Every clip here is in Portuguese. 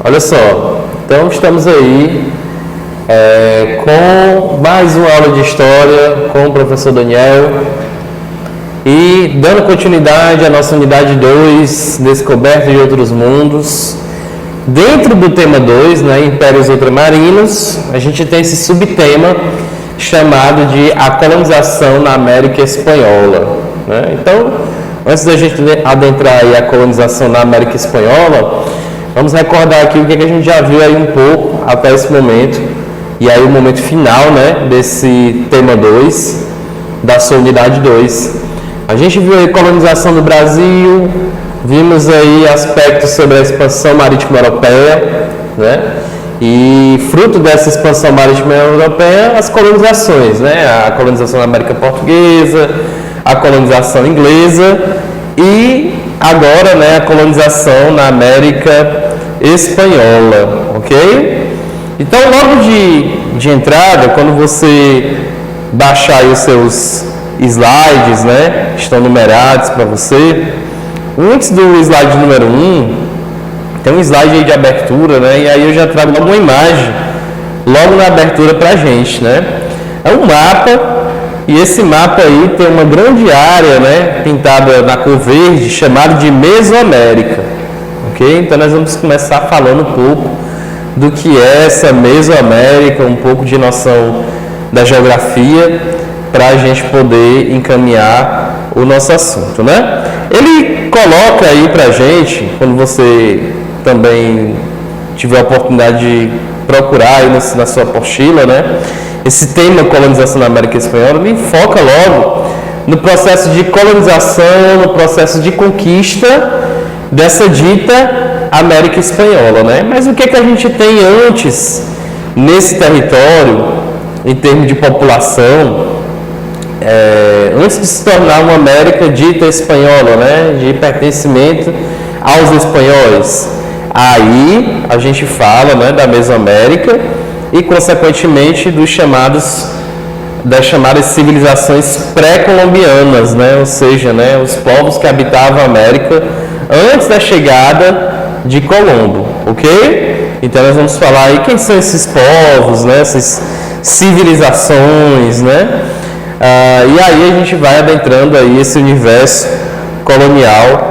Olha só, então estamos aí com mais uma aula de História com o professor Daniel e dando continuidade à nossa unidade 2, Descoberta de Outros Mundos. Dentro do tema 2, né, Impérios Ultramarinos, a gente tem esse subtema chamado de a colonização na América Espanhola, né? Então, antes da gente adentrar aí a colonização na América Espanhola, vamos recordar aqui o que a gente já viu aí um pouco até esse momento, e aí o momento final, né, desse tema 2, da sua unidade 2. A gente viu aí colonização do Brasil, vimos aí aspectos sobre a expansão marítima europeia, né? E fruto dessa expansão marítima europeia, as colonizações, né? A colonização da América Portuguesa, a colonização inglesa e agora, né, a colonização na América Espanhola, ok? Então, logo de entrada, quando você baixar aí os seus slides, né, estão numerados para você. Antes do slide número 1, tem um slide aí de abertura, né, e aí eu já trago logo uma imagem, logo na abertura para a gente, né. É um mapa, e esse mapa aí tem uma grande área, né, pintada na cor verde, chamada de Mesoamérica, ok? Então nós vamos começar falando um pouco do que é essa Mesoamérica, um pouco de noção da geografia, para a gente poder encaminhar o nosso assunto, né? Ele coloca aí para a gente, quando você também tiver a oportunidade de procurar aí na sua apostila, né? Esse tema colonização na América Espanhola, ele foca logo no processo de colonização, no processo de conquista dessa dita América Espanhola, né? Mas o que a gente tem antes nesse território, em termos de população, antes de se tornar uma América dita espanhola, né? De pertencimento aos espanhóis? Aí a gente fala, né, da Mesoamérica e, consequentemente, das chamadas civilizações pré-colombianas, né? Ou seja, né, os povos que habitavam a América antes da chegada de Colombo, ok? Então nós vamos falar aí quem são esses povos, né, essas civilizações, né? E aí a gente vai adentrando aí esse universo colonial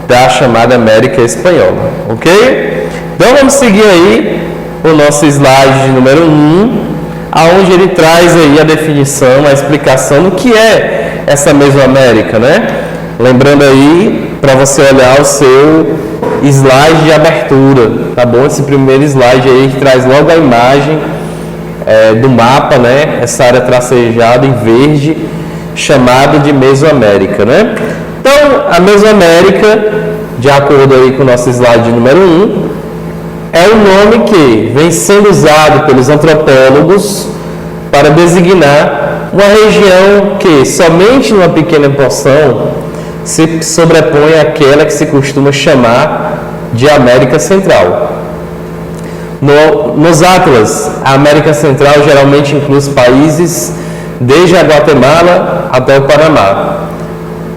da chamada América Espanhola, ok? Então vamos seguir aí o nosso slide número 1, aonde ele traz aí a definição, a explicação do que é essa Mesoamérica, né? Lembrando aí, para você olhar o seu slide de abertura, tá bom? Esse primeiro slide aí que traz logo a imagem do mapa, né? Essa área tracejada em verde, chamada de Mesoamérica, né? Então, a Mesoamérica, de acordo aí com o nosso slide número 1, é um nome que vem sendo usado pelos antropólogos para designar uma região que somente numa pequena porção se sobrepõe àquela que se costuma chamar de América Central. Nos atlas, a América Central geralmente inclui os países desde a Guatemala até o Panamá.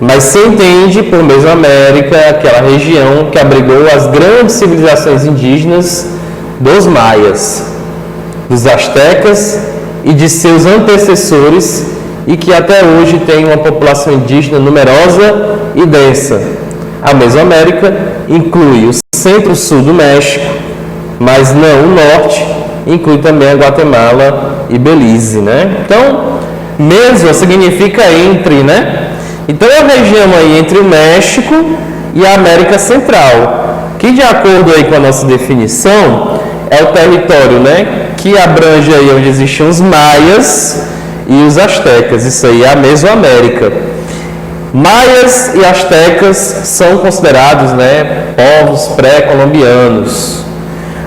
Mas se entende por Mesoamérica aquela região que abrigou as grandes civilizações indígenas dos maias, dos astecas e de seus antecessores, e que até hoje tem uma população indígena numerosa e densa. A Mesoamérica inclui o centro-sul do México, mas não o norte, inclui também a Guatemala e Belize, né? Então, meso significa entre, né? Então, é a região aí entre o México e a América Central, que, de acordo aí com a nossa definição, é o território, né, que abrange aí onde existiam os maias e os astecas. Isso aí é a Mesoamérica. Maias e astecas são considerados, né, povos pré-colombianos.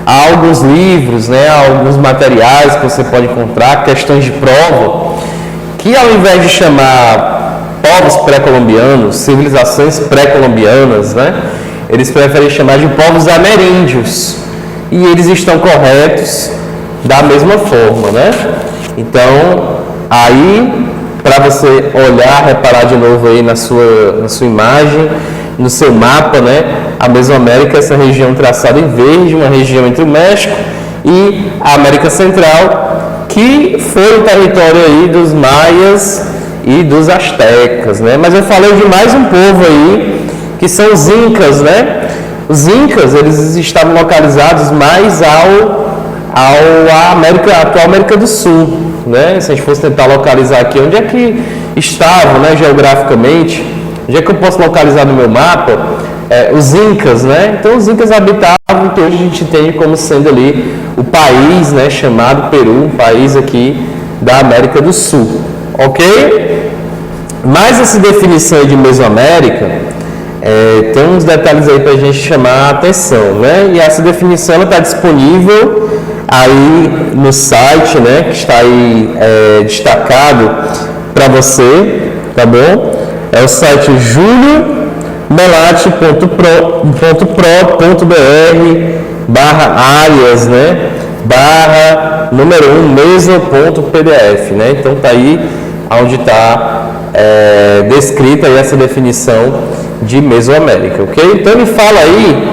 Há alguns livros, né, alguns materiais que você pode encontrar, questões de prova, que ao invés de chamar povos pré-colombianos, civilizações pré-colombianas, né, eles preferem chamar de povos ameríndios. E eles estão corretos da mesma forma, né? Então, aí, para você olhar, reparar de novo aí na sua imagem, no seu mapa, né, a Mesoamérica, essa região traçada em verde, uma região entre o México e a América Central, que foi o território aí dos maias e dos astecas, né? Mas eu falei de mais um povo aí, que são os incas, né? Os incas, eles estavam localizados mais à atual América do Sul, né? Se a gente fosse tentar localizar aqui, onde é que estavam, né, geograficamente, onde é que eu posso localizar no meu mapa? Os incas, né? Então os incas habitavam o que hoje a gente tem como sendo ali o país, né, chamado Peru, um país aqui da América do Sul, ok? Mas essa definição de Mesoamérica tem uns detalhes aí para a gente chamar a atenção, né? E essa definição está disponível aí no site, né, que está aí destacado para você, tá bom? É o site juliomelati.pro.br/áreas, né? /número 1 meso.pdf, né? Então tá aí onde está descrita aí essa definição de Mesoamérica, ok? Então ele fala aí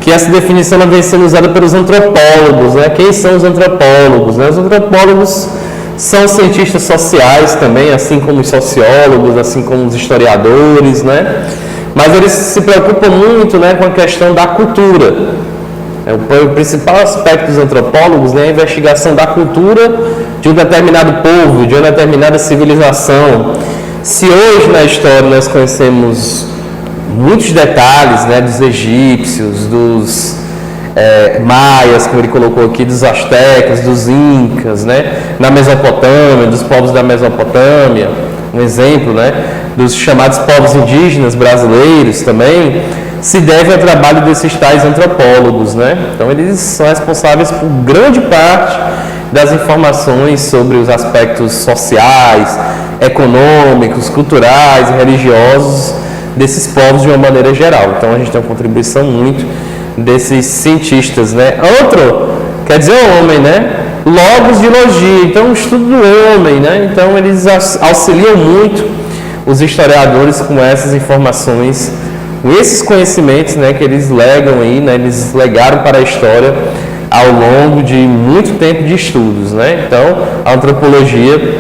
que essa definição vem sendo usada pelos antropólogos, né? Quem são os antropólogos, né? Os antropólogos são cientistas sociais também, assim como os sociólogos, assim como os historiadores, né? Mas eles se preocupam muito, né, com a questão da cultura. O principal aspecto dos antropólogos, né, é a investigação da cultura de um determinado povo, de uma determinada civilização. Se hoje na história nós conhecemos muitos detalhes, né, dos egípcios, dos maias, como ele colocou aqui, dos astecas, dos incas, né, na Mesopotâmia, dos povos da Mesopotâmia, um exemplo, né, dos chamados povos indígenas brasileiros também, se deve ao trabalho desses tais antropólogos, né? Então eles são responsáveis por grande parte das informações sobre os aspectos sociais, econômicos, culturais e religiosos desses povos de uma maneira geral. Então a gente tem uma contribuição muito desses cientistas, né? Antro quer dizer homem, né? Logos de logia, então o estudo do homem, né? Então eles auxiliam muito os historiadores com essas informações, com esses conhecimentos, né, que eles legam aí, né? Eles legaram para a história ao longo de muito tempo de estudos, né? Então a antropologia,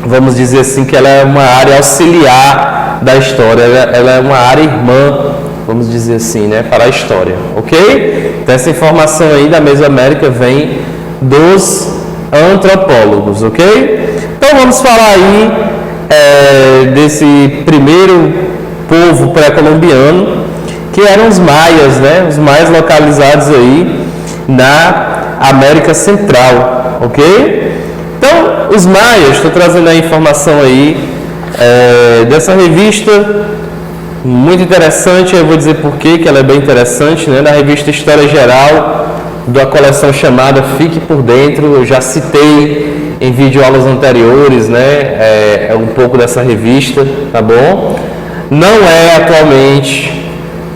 vamos dizer assim, que ela é uma área auxiliar da história, ela é uma área irmã, vamos dizer assim, né, para a história, ok? Então essa informação aí da Mesoamérica vem dos antropólogos, ok? Então vamos falar aí desse primeiro povo pré-colombiano, que eram os maias, né? Os maias localizados aí na América Central, ok? Então, os maias, estou trazendo a informação aí dessa revista, muito interessante, eu vou dizer por quê, que ela é bem interessante, né? Da revista História Geral, da coleção chamada Fique por Dentro, eu já citei em videoaulas anteriores, né? Um pouco dessa revista, tá bom? Não é atualmente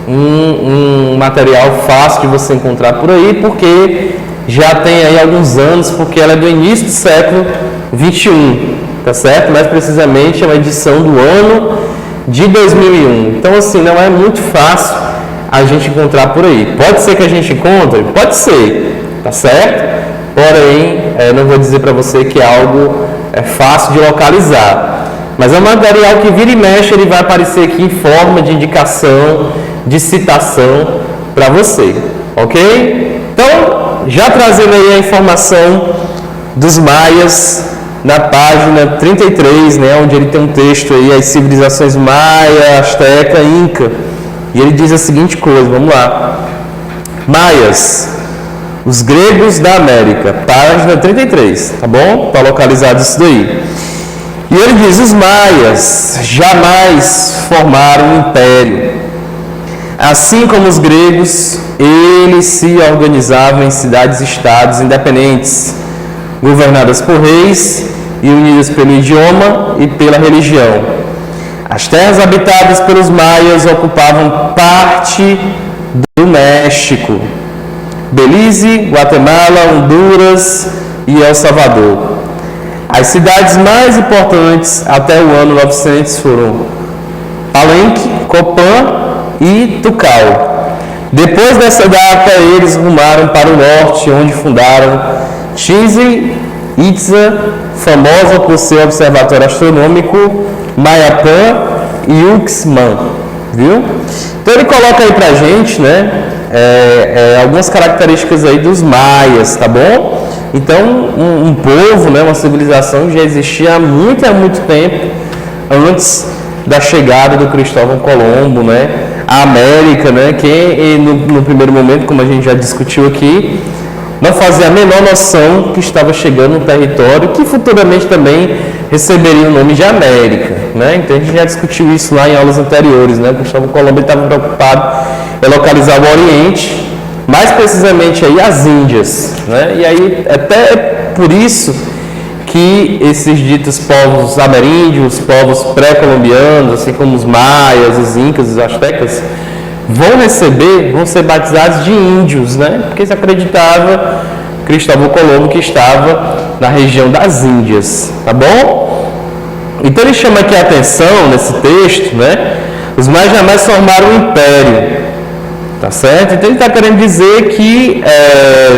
um material fácil de você encontrar por aí, porque já tem aí alguns anos, porque ela é do início do século 21, tá certo? Mais precisamente é uma edição do ano de 2001. Então, assim, não é muito fácil a gente encontrar por aí. Pode ser que a gente encontre? Pode ser, tá certo? Porém, não vou dizer para você que é algo fácil de localizar. Mas é um material que vira e mexe, ele vai aparecer aqui em forma de indicação, de citação para você, ok? Então, já trazendo aí a informação dos maias na página 33, né, onde ele tem um texto aí, as civilizações maia, asteca, inca, e ele diz a seguinte coisa, vamos lá. Maias, os gregos da América, página 33, tá bom? Está localizado isso daí. E ele diz, os maias jamais formaram um império. Assim como os gregos, eles se organizavam em cidades-estados independentes, governadas por reis e unidas pelo idioma e pela religião. As terras habitadas pelos maias ocupavam parte do México, Belize, Guatemala, Honduras e El Salvador. As cidades mais importantes até o ano 900 foram Palenque, Copán e Tukal. Depois dessa data, eles rumaram para o norte, onde fundaram Chichen Itza, famosa por seu observatório astronômico, Mayapan e Uxmal, viu? Então ele coloca aí pra gente, né, algumas características aí dos maias, tá bom? Então um povo, né, uma civilização que já existia há muito tempo antes da chegada do Cristóvão Colombo, né, à América, né, que no primeiro momento, como a gente já discutiu aqui, não fazia a menor noção que estava chegando no território que futuramente também receberia o nome de América, né? Então a gente já discutiu isso lá em aulas anteriores, né? O Cristóvão Colombo estava preocupado em localizar o Oriente, mais precisamente aí as Índias, né? E aí até por isso que esses ditos povos ameríndios, povos pré-colombianos, assim como os maias, os incas, os astecas, vão ser batizados de índios, né? Porque se acreditava Cristóvão Colombo que estava na região das Índias, tá bom? Então ele chama aqui a atenção nesse texto, né? Os maias jamais formaram um império, tá certo? Então ele está querendo dizer que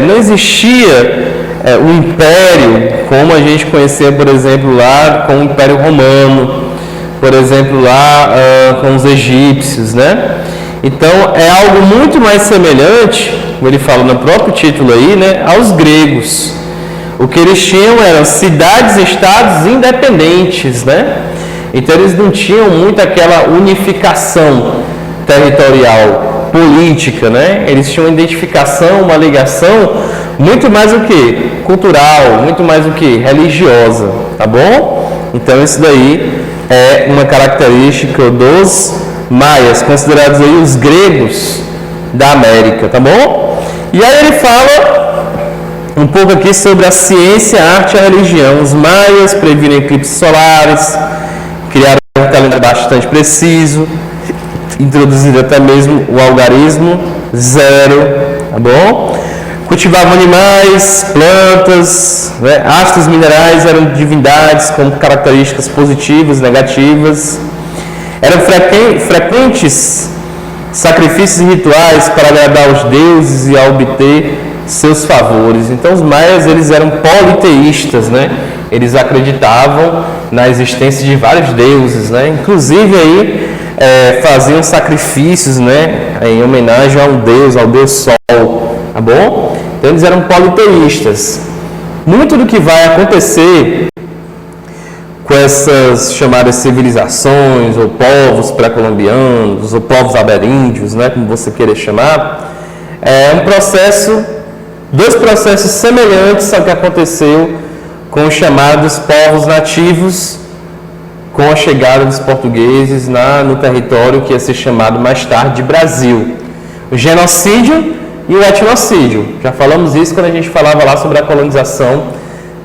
não existia o império como a gente conhecia, por exemplo, lá com o Império Romano, por exemplo, lá com os egípcios, né? Então é algo muito mais semelhante, como ele fala no próprio título aí, né, aos gregos. O que eles tinham eram cidades e estados independentes, né? Então eles não tinham muito aquela unificação territorial, política, né? Eles tinham uma identificação, uma ligação muito mais o que? Cultural, muito mais o que? Religiosa, tá bom? Então isso daí é uma característica dos maias, considerados aí os gregos da América, tá bom? E aí ele fala um pouco aqui sobre a ciência, a arte e a religião. Os maias previram eclipses solares, criaram um calendário bastante preciso, introduziram até mesmo o algarismo zero, tá bom? Cultivavam animais, plantas, né? Astros minerais eram divindades com características positivas e negativas. Eram frequentes sacrifícios e rituais para agradar aos deuses e a obter seus favores. Então os maias, eles eram politeístas, né? Eles acreditavam na existência de vários deuses, né? Inclusive aí faziam sacrifícios, né, em homenagem ao Deus Sol, tá bom? Então eles eram politeístas. Muito do que vai acontecer com essas chamadas civilizações, ou povos pré-colombianos, ou povos ameríndios, né, como você queira chamar, é dois processos semelhantes ao que aconteceu com os chamados povos nativos, com a chegada dos portugueses no território que ia ser chamado mais tarde de Brasil. O genocídio e o etnocídio. Já falamos isso quando a gente falava lá sobre a colonização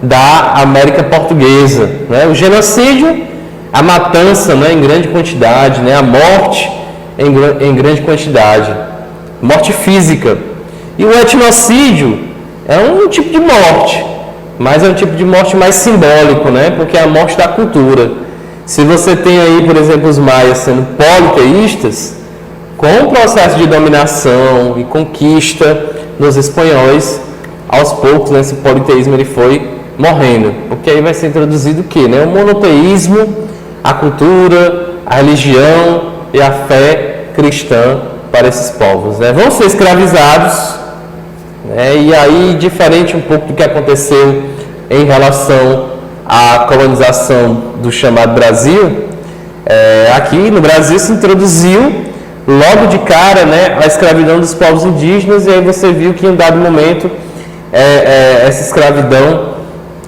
da América Portuguesa, né? O genocídio, a matança, né, em grande quantidade, né, a morte em grande quantidade, morte física. E o etnocídio é um tipo de morte, mas é um tipo de morte mais simbólico, né, porque é a morte da cultura. Se você tem aí, por exemplo, os maias sendo politeístas, com o processo de dominação e conquista dos espanhóis, aos poucos, né, esse politeísmo ele foi morrendo, porque aí vai ser introduzido o que? Né? O monoteísmo, a cultura, a religião e a fé cristã para esses povos. Né? Vão ser escravizados, né? E aí, diferente um pouco do que aconteceu em relação à colonização do chamado Brasil, aqui no Brasil se introduziu logo de cara, né, a escravidão dos povos indígenas, e aí você viu que em um dado momento essa escravidão,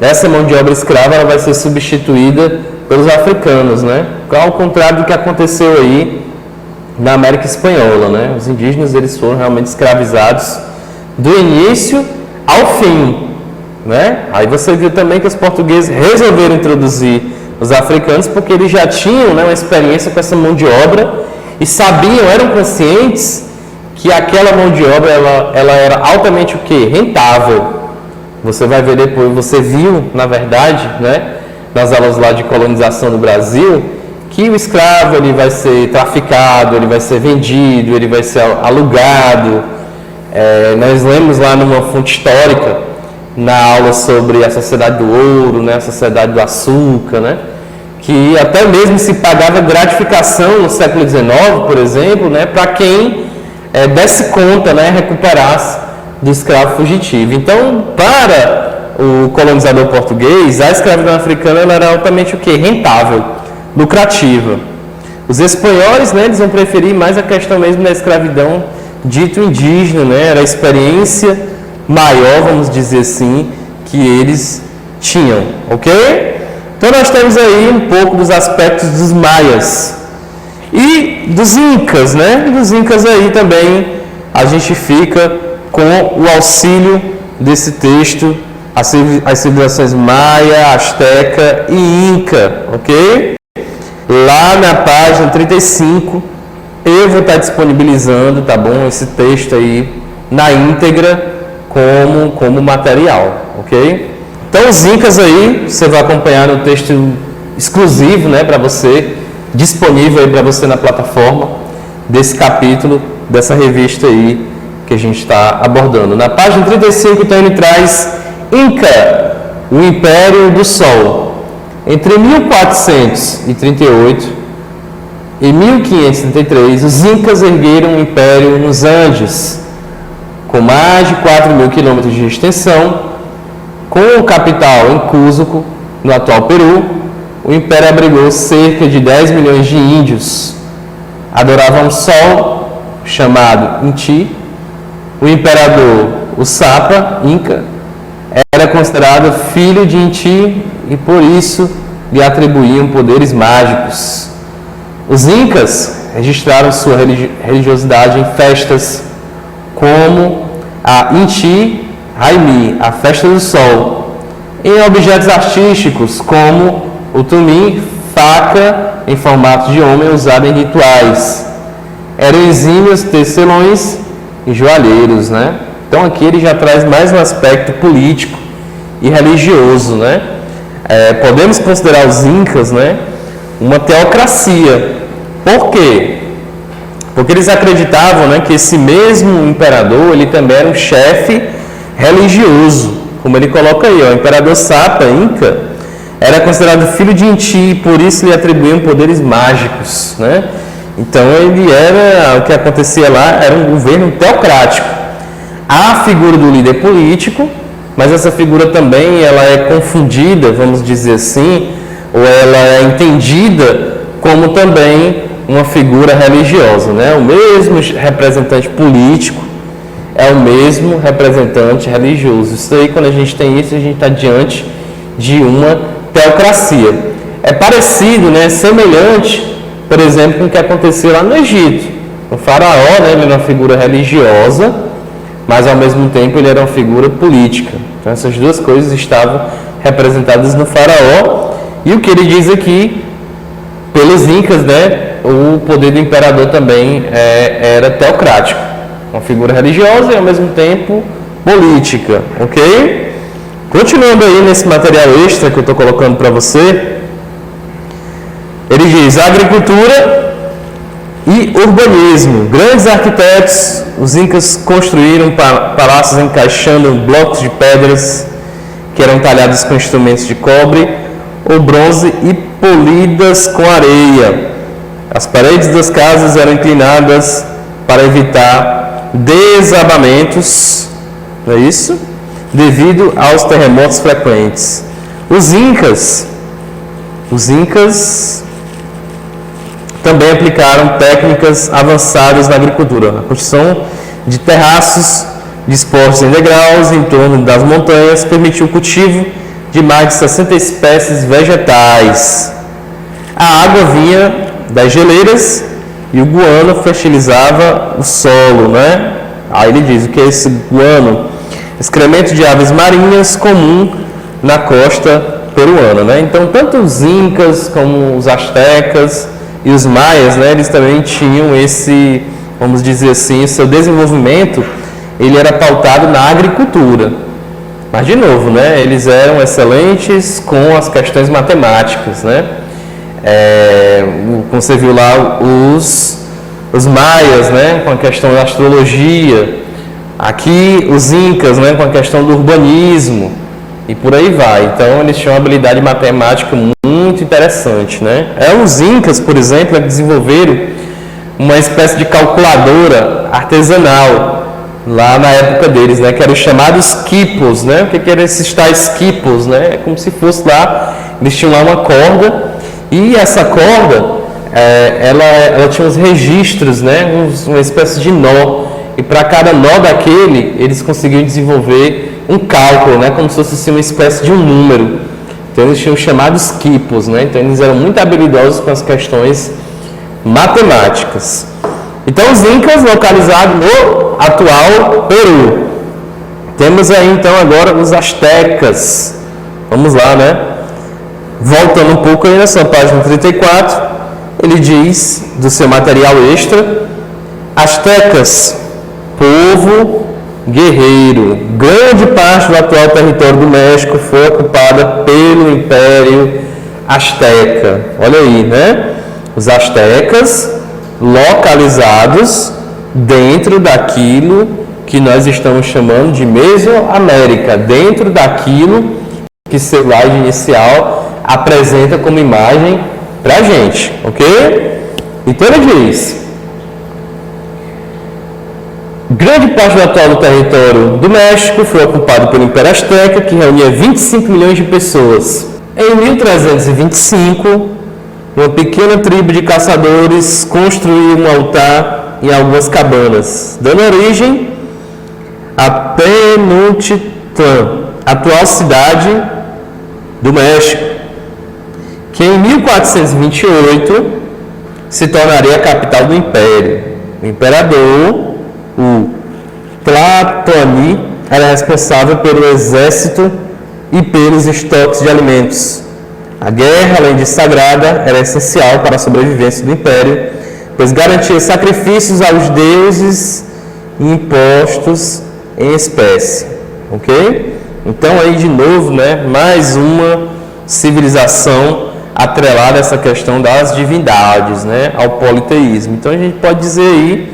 essa mão de obra escrava, ela vai ser substituída pelos africanos, né? Ao contrário do que aconteceu aí na América Espanhola, né? Os indígenas, eles foram realmente escravizados do início ao fim, né? Aí você viu também que os portugueses resolveram introduzir os africanos porque eles já tinham, né, uma experiência com essa mão de obra e sabiam, eram conscientes que aquela mão de obra ela era altamente o quê? Rentável. Você vai ver depois, você viu, na verdade, né, nas aulas lá de colonização do Brasil, que o escravo ele vai ser traficado, ele vai ser vendido, ele vai ser alugado. Nós lemos lá numa fonte histórica, na aula sobre a sociedade do ouro, né, a sociedade do açúcar, né, que até mesmo se pagava gratificação no século XIX, por exemplo, né, para quem desse conta, né, recuperasse do escravo fugitivo. Então, para o colonizador português, a escravidão africana ela era altamente o quê? Rentável, lucrativa. Os espanhóis, né, eles vão preferir mais a questão mesmo da escravidão dito indígena, né, era a experiência maior, vamos dizer assim, que eles tinham, ok? Então nós temos aí um pouco dos aspectos dos maias e dos incas, né? Dos incas aí também a gente fica com o auxílio desse texto, as civilizações maia, asteca e inca, ok? Lá na página 35 eu vou estar disponibilizando, tá bom? Esse texto aí na íntegra como material, ok? Então os incas aí, você vai acompanhar no texto exclusivo, né, para você, disponível aí para você na plataforma desse capítulo, dessa revista aí que a gente está abordando. Na página 35, então ele traz Inca, o Império do Sol. Entre 1438 e 1533, os Incas ergueram um império nos Andes, com mais de 4.000 quilômetros de extensão, com capital em Cusco, no atual Peru. O império abrigou cerca de 10 milhões de índios. Adoravam um sol chamado Inti. O imperador Uçapa, Inca, era considerado filho de Inti e por isso lhe atribuíam poderes mágicos. Os Incas registraram sua religiosidade em festas como a Inti Raymi, a festa do sol, em objetos artísticos como o tumim, faca em formato de homem usada em rituais. Eram exímios tecelões e joalheiros, né? Então aqui ele já traz mais um aspecto político e religioso, né? Podemos considerar os Incas, né, uma teocracia. Por quê? Porque eles acreditavam, né, que esse mesmo imperador, ele também era um chefe religioso, como ele coloca aí, ó, o imperador Sapa, Inca, era considerado filho de Inti e por isso lhe atribuíam poderes mágicos, né? Então ele era, o que acontecia lá era um governo teocrático. Há a figura do líder político, mas essa figura também ela é confundida, vamos dizer assim, ou ela é entendida como também uma figura religiosa, né? O mesmo representante político é o mesmo representante religioso. Isso aí, quando a gente tem isso, a gente está diante de uma teocracia. É parecido, né? Semelhante, por exemplo, com o que acontecia lá no Egito. O faraó, né? Ele era uma figura religiosa, mas ao mesmo tempo ele era uma figura política. Então essas duas coisas estavam representadas no faraó. E o que ele diz aqui, pelos Incas, né? O poder do imperador também era teocrático. Uma figura religiosa e ao mesmo tempo política, ok? Continuando aí nesse material extra que eu estou colocando para você, ele diz: agricultura e urbanismo. Grandes arquitetos, os Incas construíram palácios encaixando blocos de pedras que eram talhados com instrumentos de cobre ou bronze e polidas com areia. As paredes das casas eram inclinadas para evitar desabamentos, não é isso? Devido aos terremotos frequentes. Os Incas também aplicaram técnicas avançadas na agricultura. A construção de terraços dispostos em degraus em torno das montanhas permitiu o cultivo de mais de 60 espécies vegetais. A água vinha das geleiras e o guano fertilizava o solo, né? Aí ele diz o que é esse guano? Excremento de aves marinhas comum na costa peruana, né? Então, tanto os Incas como os astecas e os maias, né, eles também tinham esse, vamos dizer assim, o seu desenvolvimento, ele era pautado na agricultura. Mas, de novo, né, eles eram excelentes com as questões matemáticas, né? Como você viu lá, os maias, né, com a questão da astrologia, aqui os incas, né, com a questão do urbanismo, e por aí vai. Então eles tinham uma habilidade matemática muito interessante, né? Os incas, por exemplo, desenvolveram uma espécie de calculadora artesanal lá na época deles, né, que eram os chamados quipos, né? O que eram esses tais quipos, né? É como se fosse lá, eles tinham lá uma corda, e essa corda ela tinha uns registros, né? Uma espécie de nó, e para cada nó daquele eles conseguiam desenvolver um cálculo, né? Como se fosse assim, uma espécie de um número. Então eles tinham os chamados quipos, né? Então eles eram muito habilidosos com as questões matemáticas. Então os incas, localizados no atual Peru. Temos aí então agora os astecas. Vamos lá, né? Voltando um pouco aí nessa página 34, ele diz do seu material extra: astecas, povo guerreiro. Grande parte do atual território do México foi ocupada pelo Império Azteca. Olha aí, né? Os astecas localizados dentro daquilo que nós estamos chamando de Mesoamérica, dentro daquilo que seu slide inicial apresenta como imagem para a gente, ok? Então ele diz: grande parte do atual território do México foi ocupado pelo Império Azteca, que reunia 25 milhões de pessoas. Em 1325, uma pequena tribo de caçadores construiu um altar em algumas cabanas, dando origem a Tenochtitlan, atual cidade do México, que em 1428 se tornaria a capital do Império. O imperador, o Tlatoani, era responsável pelo exército e pelos estoques de alimentos. A guerra, além de sagrada, era essencial para a sobrevivência do Império, pois garantia sacrifícios aos deuses e impostos em espécie. Ok? Então aí de novo, né, mais uma civilização atrelada a essa questão das divindades, né, ao politeísmo. Então a gente pode dizer aí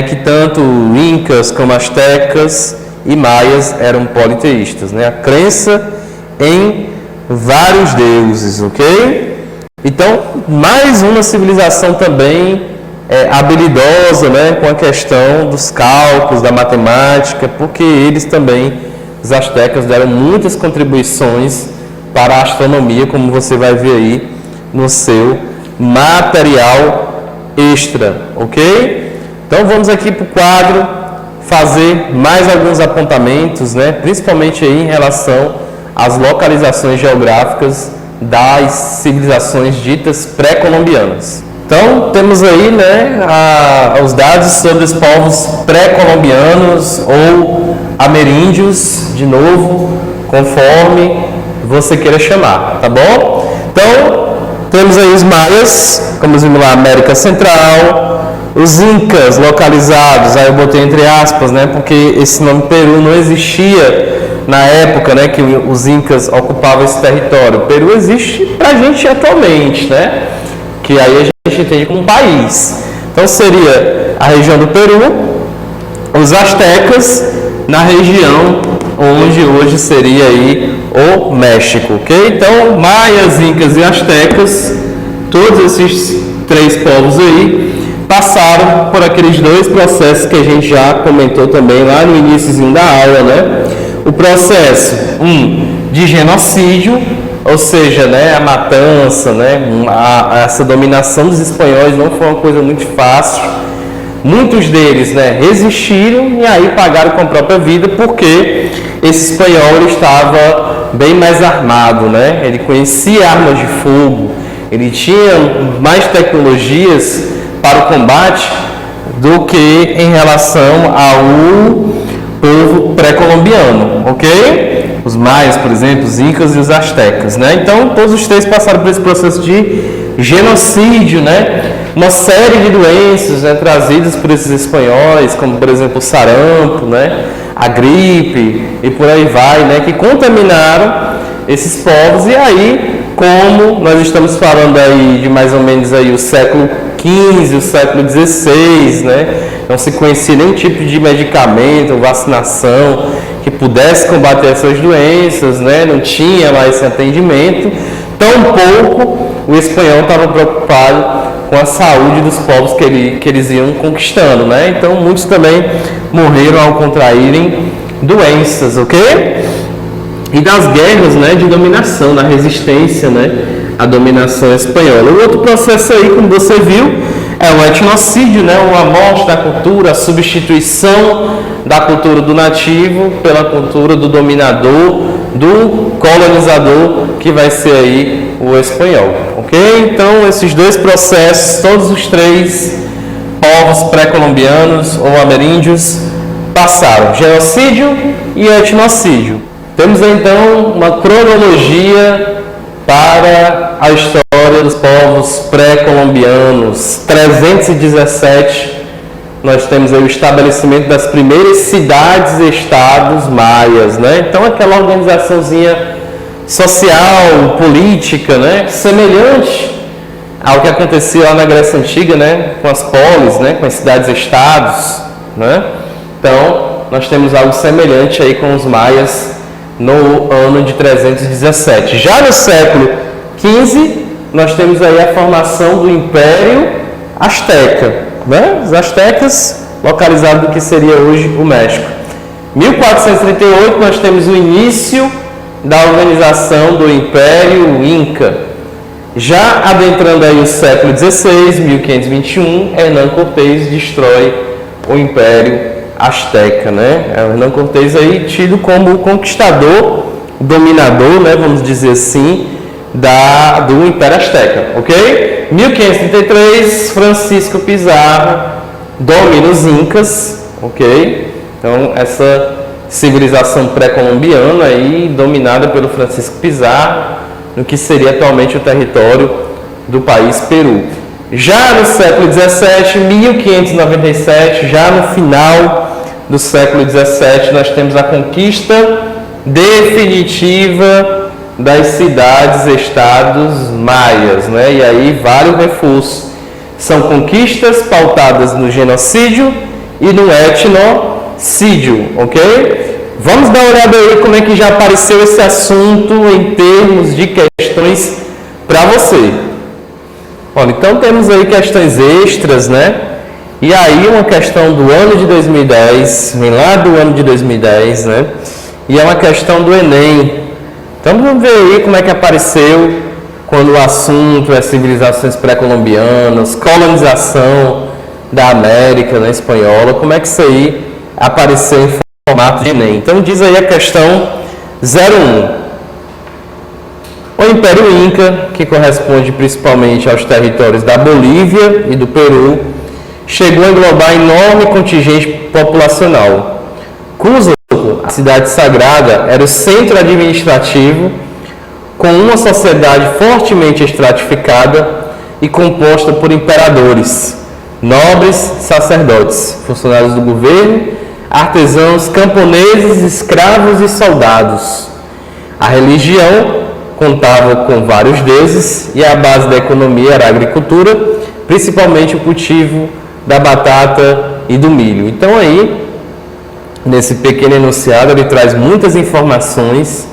que tanto incas como astecas e maias eram politeístas, né? A crença em vários deuses, ok? Então, mais uma civilização também habilidosa, né, com a questão dos cálculos, da matemática, porque eles também, os astecas, deram muitas contribuições para a astronomia, como você vai ver aí no seu material extra, ok? Então vamos aqui para o quadro fazer mais alguns apontamentos, né, principalmente aí em relação às localizações geográficas das civilizações ditas pré-colombianas. Então temos aí, né, os dados sobre os povos pré-colombianos ou ameríndios, de novo, conforme você queira chamar, tá bom? Então temos aí os maias, como vimos lá, América Central. Os incas localizados, aí eu botei entre aspas, né, porque esse nome Peru não existia na época, né, que os incas ocupavam esse território. O Peru existe pra gente atualmente, né, que aí a gente entende como um país. Então seria a região do Peru, os astecas na região onde hoje seria aí o México, ok? Então maias, incas e astecas, todos esses três povos aí passaram por aqueles dois processos que a gente já comentou também lá no iníciozinho da aula, né? O processo de genocídio, ou seja, né, a matança, né, essa dominação dos espanhóis não foi uma coisa muito fácil. Muitos deles, né, resistiram e aí pagaram com a própria vida, porque esse espanhol ele estava bem mais armado, né? Ele conhecia armas de fogo, ele tinha mais tecnologias para o combate do que em relação ao povo pré-colombiano, ok? Os maias, por exemplo, os incas e os astecas, né? Então, todos os três passaram por esse processo de genocídio, né? Uma série de doenças, né, trazidas por esses espanhóis, como, por exemplo, o sarampo, né? A gripe e por aí vai, né? Que contaminaram esses povos e aí como nós estamos falando aí de mais ou menos aí o século XV, o século XVI, né? Não se conhecia nenhum tipo de medicamento, vacinação que pudesse combater essas doenças, né? Não tinha lá esse atendimento. Tampouco o espanhol estava preocupado com a saúde dos povos que eles iam conquistando, né? Então muitos também morreram ao contraírem doenças, ok? E das guerras, né, de dominação, da resistência, né, à dominação espanhola. O outro processo aí, como você viu, é o etnocídio, né, a morte da cultura, a substituição da cultura do nativo pela cultura do dominador, do colonizador, que vai ser aí o espanhol, ok? Então, esses dois processos, todos os três povos pré-colombianos ou ameríndios passaram, genocídio e etnocídio. Temos então uma cronologia para a história dos povos pré-colombianos. 317, nós temos aí o estabelecimento das primeiras cidades-estados maias, né? Então aquela organizaçãozinha social, política, né? Semelhante ao que acontecia lá na Grécia Antiga, né? Com as polis, né? Com as cidades-estados, né? Então nós temos algo semelhante aí com os maias no ano de 317. Já no século XV, nós temos aí a formação do Império Azteca, né? Os astecas, localizado no que seria hoje o México. 1438, nós temos o início da organização do Império Inca. Já adentrando aí o século XVI, 1521, Hernán Cortés destrói o Império Azteca, né? Hernán Cortés aí tido como o conquistador, dominador, né? Vamos dizer assim, do Império Azteca, ok? 1533, Francisco Pizarro domina os Incas, ok? Então essa civilização pré-colombiana aí dominada pelo Francisco Pizarro, no que seria atualmente o território do país Peru. Já no século XVII, 1597, já no final do século XVII, nós temos a conquista definitiva das cidades-estados maias, né? E aí vale o reforço. São conquistas pautadas no genocídio e no etnocídio, ok? Vamos dar uma olhada aí como é que já apareceu esse assunto em termos de questões para você. Olha, então temos aí questões extras, né? E aí uma questão do ano de 2010, vem lá do ano de 2010, né? E é uma questão do Enem. Então vamos ver aí como é que apareceu quando o assunto é civilizações pré-colombianas, colonização da América, né, espanhola, como é que isso aí apareceu em formato de Enem. Então diz aí a questão 01. O Império Inca, que corresponde principalmente aos territórios da Bolívia e do Peru, chegou a englobar enorme contingente populacional. Cusco, a cidade sagrada, era o centro administrativo, com uma sociedade fortemente estratificada e composta por imperadores, nobres, sacerdotes, funcionários do governo, artesãos, camponeses, escravos e soldados. A religião contava com vários deuses e a base da economia era a agricultura, principalmente o cultivo da batata e do milho. Então aí, nesse pequeno enunciado, ele traz muitas informações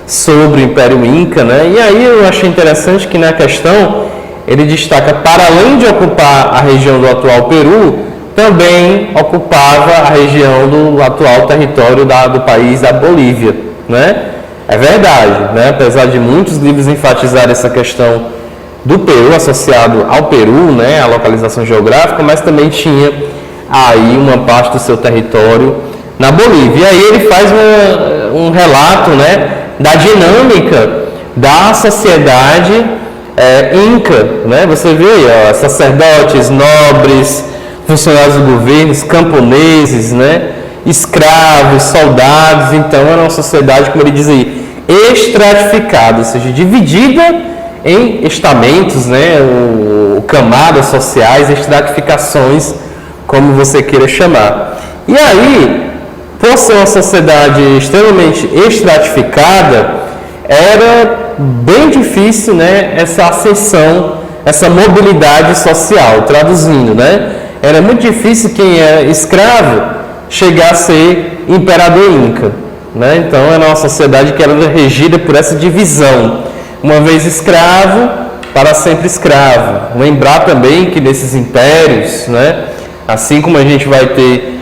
sobre o Império Inca, né? E aí eu achei interessante que na questão ele destaca, para além de ocupar a região do atual Peru, também ocupava a região do atual território do país da Bolívia, né? É verdade, né? Apesar de muitos livros enfatizarem essa questão do Peru associado ao Peru, né, a localização geográfica, mas também tinha aí uma parte do seu território na Bolívia. E aí ele faz um relato, né, da dinâmica da sociedade Inca, né? Você vê aí, ó, sacerdotes, nobres, funcionários do governo, camponeses, né, escravos, soldados. Então era uma sociedade, como ele diz aí, estratificada, ou seja, dividida em estamentos, né, camadas sociais, estratificações, como você queira chamar. E aí, por ser uma sociedade extremamente estratificada, era bem difícil, né, essa ascensão, essa mobilidade social, traduzindo, né? Era muito difícil quem era escravo chegar a ser imperador inca, né? Então era uma sociedade que era regida por essa divisão, uma vez escravo, para sempre escravo. Lembrar também que nesses impérios, né, assim como a gente vai ter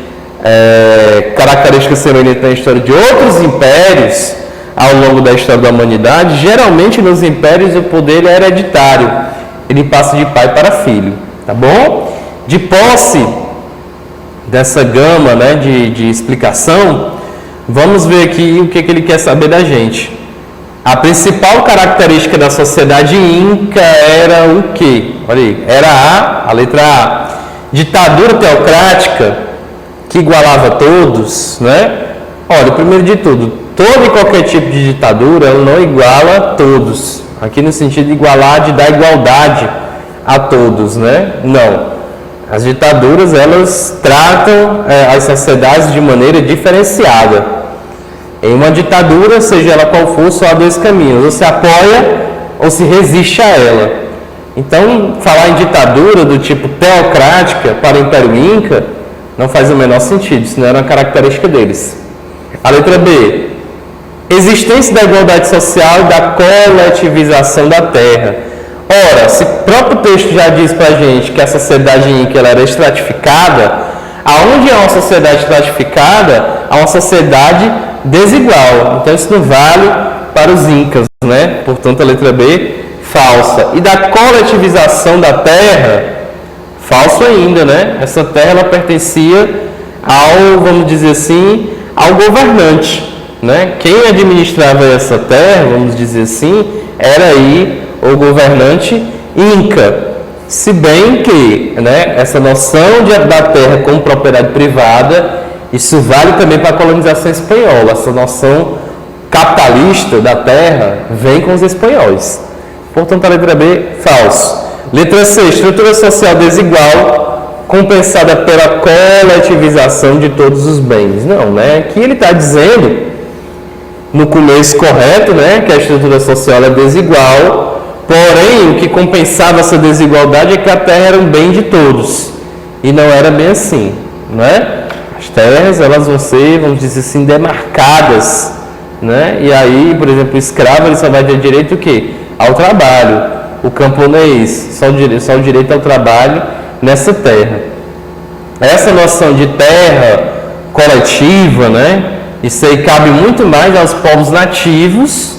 características semelhantes na história de outros impérios ao longo da história da humanidade, geralmente nos impérios o poder é hereditário, ele passa de pai para filho, tá bom? De posse dessa gama, né, de explicação, vamos ver aqui o que ele quer saber da gente. A principal característica da sociedade inca era o quê? Olha aí, era a letra A, ditadura teocrática que igualava todos, né? Olha, primeiro de tudo, todo e qualquer tipo de ditadura ela não iguala todos. Aqui no sentido de igualar, de dar igualdade a todos, né? Não. As ditaduras, elas tratam as sociedades de maneira diferenciada. Em uma ditadura, seja ela qual for, só há dois caminhos: ou se apoia ou se resiste a ela. Então, falar em ditadura do tipo teocrática para o Império Inca não faz o menor sentido, isso não era uma característica deles. A letra B, existência da igualdade social e da coletivização da terra. Ora, se o próprio texto já diz para a gente que a sociedade inca ela era estratificada, aonde é uma sociedade estratificada, há uma sociedade desigual. Então isso não vale para os incas, né? Portanto, a letra B, falsa. E da coletivização da terra, falso ainda, né? Essa terra ela pertencia ao, vamos dizer assim, ao governante, né? Quem administrava essa terra, vamos dizer assim, era aí o governante inca. Se bem que, né, essa noção da terra como propriedade privada, isso vale também para a colonização espanhola. Essa noção capitalista da terra vem com os espanhóis. Portanto, a letra B, falso. Letra C, estrutura social desigual, compensada pela coletivização de todos os bens. Não, né? Aqui ele está dizendo, no começo correto, né, que a estrutura social é desigual, porém, o que compensava essa desigualdade é que a terra era um bem de todos. E não era bem assim, né? As terras, elas vão ser, vamos dizer assim, demarcadas, né? E aí, por exemplo, o escravo, ele só vai ter direito o quê? Ao trabalho. O camponês, só o direito ao trabalho nessa terra. Essa noção de terra coletiva, né? Isso aí cabe muito mais aos povos nativos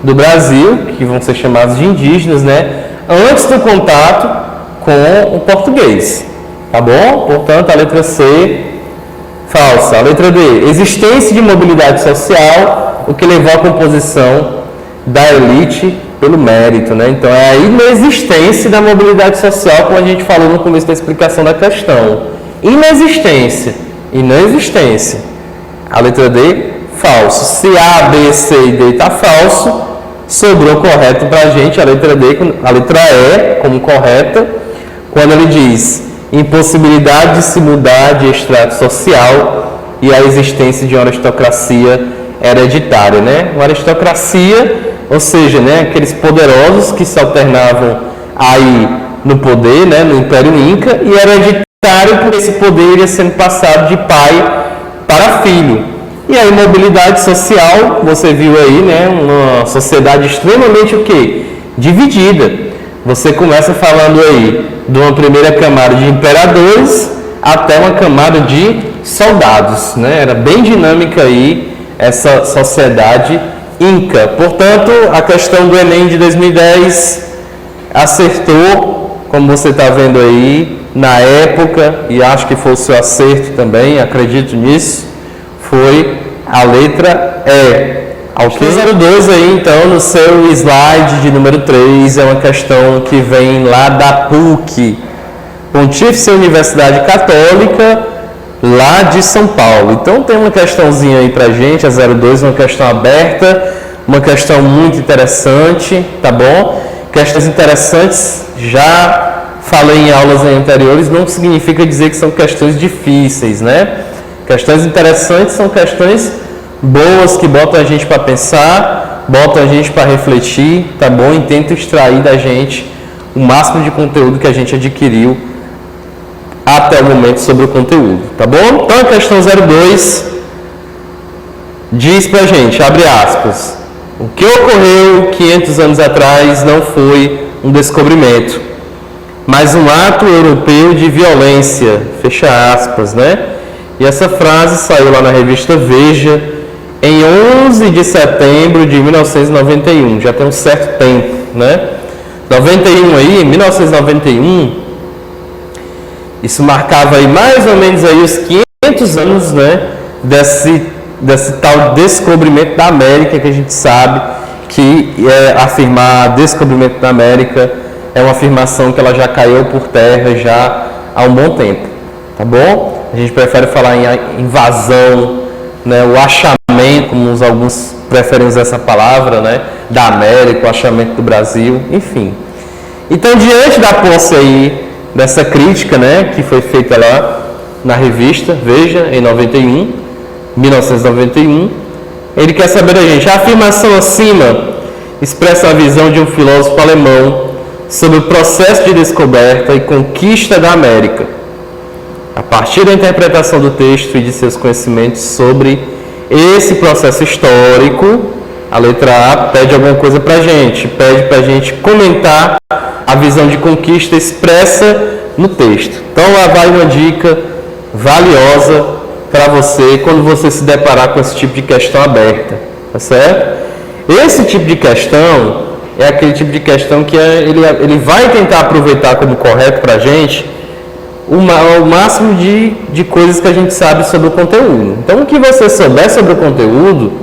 do Brasil, que vão ser chamados de indígenas, né? Antes do contato com o português, tá bom? Portanto, a letra C, falsa. A letra D, existência de mobilidade social, o que levou à composição da elite pelo mérito, né? Então, é a inexistência da mobilidade social, como a gente falou no começo da explicação da questão. Inexistência. A letra D, falso. Se A, B, C e D está falso, sobrou correto para a gente a letra D, a letra E como correta, quando ele diz impossibilidade de se mudar de extrato social e a existência de uma aristocracia hereditária, né? Uma aristocracia, ou seja, né, aqueles poderosos que se alternavam aí no poder, né, no Império Inca, e hereditário porque esse poder iria sendo passado de pai para filho. E a imobilidade social, você viu aí, né, uma sociedade extremamente o quê? Dividida. Você começa falando aí de uma primeira camada de imperadores até uma camada de soldados, né? Era bem dinâmica aí essa sociedade inca. Portanto, a questão do Enem de 2010 acertou, como você está vendo aí, na época, e acho que foi o seu acerto também, acredito nisso, foi a letra E. Ao 02 aí, então, no seu slide de número 3, é uma questão que vem lá da PUC, Pontífice Universidade Católica, lá de São Paulo. Então, tem uma questãozinha aí pra gente, a 02, uma questão aberta, uma questão muito interessante, tá bom? Questões interessantes, já falei em aulas anteriores, não significa dizer que são questões difíceis, né? Questões interessantes são questões boas que botam a gente para pensar, botam a gente para refletir, tá bom? E tentam extrair da gente o máximo de conteúdo que a gente adquiriu até o momento sobre o conteúdo, tá bom? Então a questão 02 diz pra gente, abre aspas, o que ocorreu 500 anos atrás não foi um descobrimento, mas um ato europeu de violência, fecha aspas, né? E essa frase saiu lá na revista Veja em 11 de setembro de 1991, já tem um certo tempo, né? 91 aí, 1991, isso marcava aí mais ou menos aí os 500 anos, né? Desse tal descobrimento da América, que a gente sabe que afirmar descobrimento da América é uma afirmação que ela já caiu por terra já há um bom tempo, tá bom? A gente prefere falar em invasão, né, o achamento, como alguns preferem usar essa palavra, né, da América, o achamento do Brasil, enfim. Então, diante da posse aí, dessa crítica, né, que foi feita lá na revista Veja, em 1991, ele quer saber da gente, a afirmação acima expressa a visão de um filósofo alemão sobre o processo de descoberta e conquista da América, a partir da interpretação do texto e de seus conhecimentos sobre esse processo histórico. A letra A pede alguma coisa para a gente, pede para a gente comentar a visão de conquista expressa no texto. Então lá vai uma dica valiosa para você quando você se deparar com esse tipo de questão aberta, tá certo? Esse tipo de questão é aquele tipo de questão que ele vai tentar aproveitar como correto para a gente o máximo de coisas que a gente sabe sobre o conteúdo. Então, o que você souber sobre o conteúdo,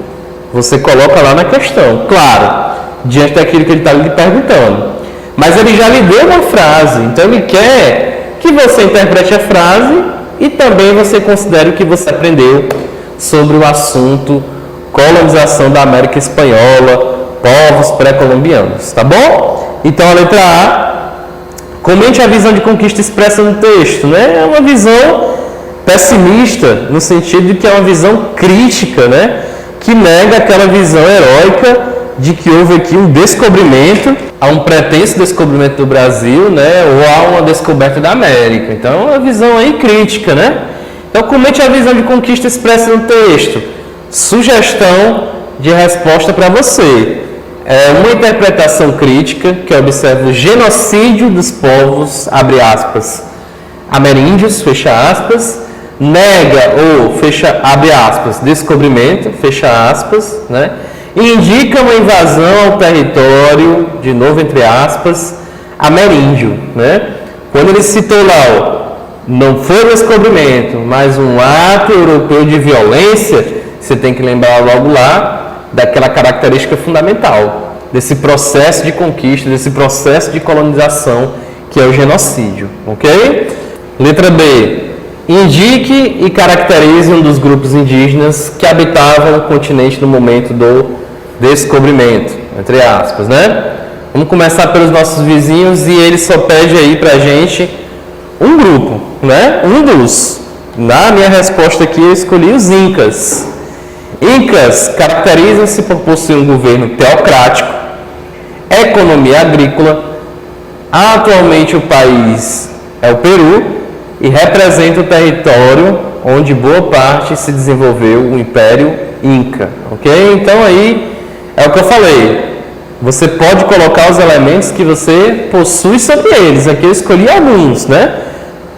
você coloca lá na questão, claro, diante daquilo que ele está lhe perguntando. Mas ele já lhe deu uma frase, então ele quer que você interprete a frase e também você considere o que você aprendeu sobre o assunto colonização da América Espanhola, povos pré-colombianos, tá bom? Então a letra A, comente a visão de conquista expressa no texto, né? É uma visão pessimista, no sentido de que é uma visão crítica, né? Que nega aquela visão heróica de que houve aqui um descobrimento, há um pretenso descobrimento do Brasil, né? Ou há uma descoberta da América. Então é uma visão aí crítica, né? Então comente a visão de conquista expressa no texto. Sugestão de resposta para você. É uma interpretação crítica que observa o genocídio dos povos, abre aspas, ameríndios, fecha aspas, nega ou, fecha, abre aspas, descobrimento, fecha aspas, né? E indica uma invasão ao território, de novo entre aspas, ameríndio, né? Quando ele citou lá, ó, não foi um descobrimento, mas um ato europeu de violência, você tem que lembrar logo lá daquela característica fundamental, desse processo de conquista, desse processo de colonização, que é o genocídio, ok? Letra B. Indique e caracterize um dos grupos indígenas que habitavam o continente no momento do descobrimento, entre aspas, né? Vamos começar pelos nossos vizinhos e ele só pede aí pra gente um grupo, né? Um dos. Na minha resposta aqui eu escolhi os Incas. Incas caracterizam-se por possuir um governo teocrático, economia agrícola. Atualmente o país é o Peru e representa o território onde boa parte se desenvolveu o Império Inca, ok? Então aí é o que eu falei, você pode colocar os elementos que você possui sobre eles. Aqui eu escolhi alguns, né?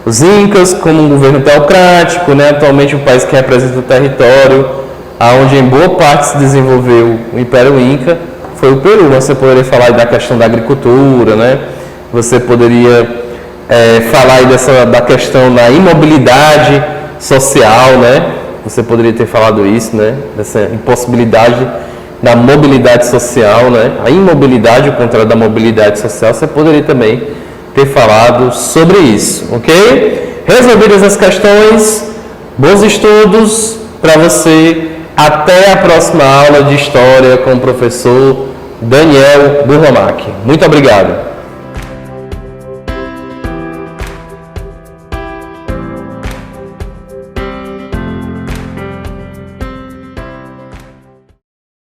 Os Incas como um governo teocrático, né? Atualmente o país que representa o território onde em boa parte se desenvolveu o Império Inca foi o Peru. Você poderia falar aí da questão da agricultura, né? Você poderia falar aí da questão da imobilidade social, né? Você poderia ter falado isso, né? Dessa impossibilidade da mobilidade social, né? A imobilidade, o contrário da mobilidade social, você poderia também ter falado sobre isso, ok? Resolvidas as questões, bons estudos para você. Até a próxima aula de História com o professor Daniel Burlamac. Muito obrigado.